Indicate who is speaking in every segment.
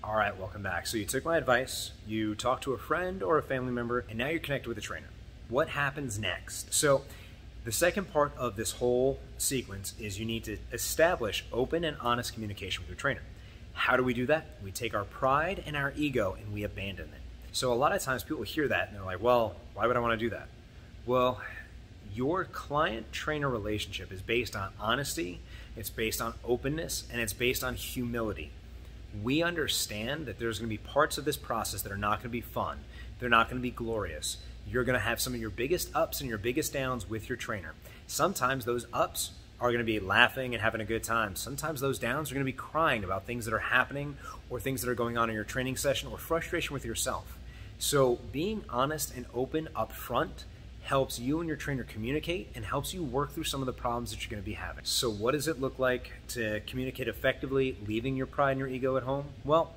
Speaker 1: All right, welcome back. So you took my advice, you talked to a friend or a family member, and now you're connected with a trainer. What happens next? So the second part of this whole sequence is you need to establish open and honest communication with your trainer. How do we do that? We take our pride and our ego and we abandon it. So a lot of times people hear that and they're like, well, why would I want to do that? Well, your client-trainer relationship is based on honesty, it's based on openness, and it's based on humility. We understand that there's going to be parts of this process that are not going to be fun. They're not going to be glorious. You're going to have some of your biggest ups and your biggest downs with your trainer. Sometimes those ups are going to be laughing and having a good time. Sometimes those downs are going to be crying about things that are happening or things that are going on in your training session or frustration with yourself. So being honest and open up front helps you and your trainer communicate and helps you work through some of the problems that you're going to be having. So what does it look like to communicate effectively, leaving your pride and your ego at home? Well,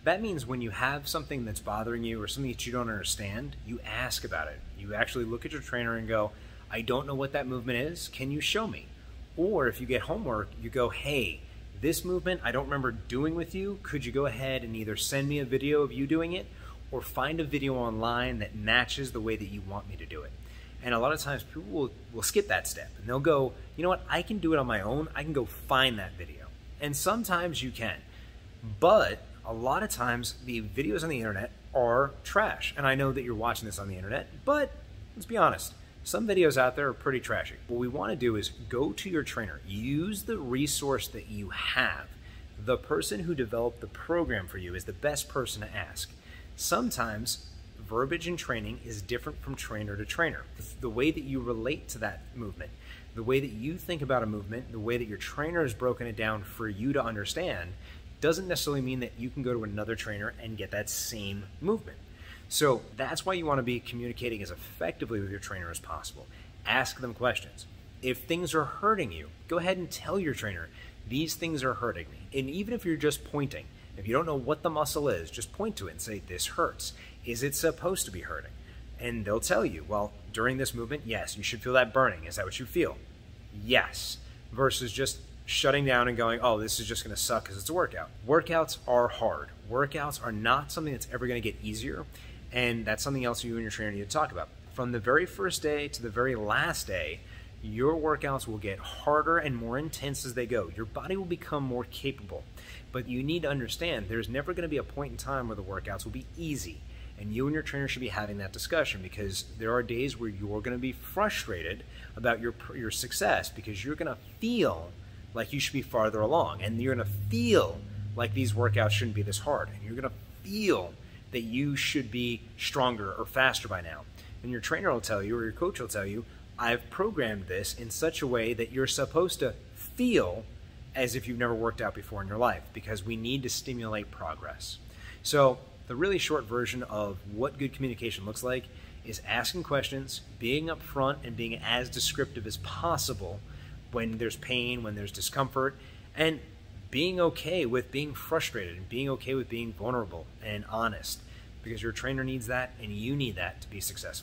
Speaker 1: that means when you have something that's bothering you or something that you don't understand, you ask about it. You actually look at your trainer and go, I don't know what that movement is. Can you show me? Or if you get homework, you go, hey, this movement I don't remember doing with you. Could you go ahead and either send me a video of you doing it or find a video online that matches the way that you want me to do it? And a lot of times people will skip that step and they'll go, you know what, I can do it on my own. I can go find that video. And sometimes you can. But a lot of times the videos on the internet are trash. And I know that you're watching this on the internet, but let's be honest. Some videos out there are pretty trashy. What we want to do is go to your trainer. Use the resource that you have. The person who developed the program for you is the best person to ask. Sometimes verbiage in training is different from trainer to trainer. The way that you relate to that movement, the way that you think about a movement, the way that your trainer has broken it down for you to understand doesn't necessarily mean that you can go to another trainer and get that same movement. So that's why you want to be communicating as effectively with your trainer as possible. Ask them questions. If things are hurting you, go ahead and tell your trainer, these things are hurting me. And even if you're just pointing, if you don't know what the muscle is, just point to it and say, this hurts. Is it supposed to be hurting? And they'll tell you, well, during this movement, yes, you should feel that burning. Is that what you feel? Yes. Versus just shutting down and going, oh, this is just going to suck because it's a workout. Workouts are hard. Workouts are not something that's ever going to get easier. And that's something else you and your trainer need to talk about. From the very first day to the very last day, your workouts will get harder and more intense as they go. Your body will become more capable. But you need to understand there's never going to be a point in time where the workouts will be easy. And you and your trainer should be having that discussion because there are days where you're going to be frustrated about your success because you're going to feel like you should be farther along. And you're going to feel like these workouts shouldn't be this hard. And you're going to feel that you should be stronger or faster by now. And your trainer will tell you or your coach will tell you, I've programmed this in such a way that you're supposed to feel as if you've never worked out before in your life because we need to stimulate progress. So the really short version of what good communication looks like is asking questions, being upfront, and being as descriptive as possible when there's pain, when there's discomfort, and being okay with being frustrated and being okay with being vulnerable and honest because your trainer needs that and you need that to be successful.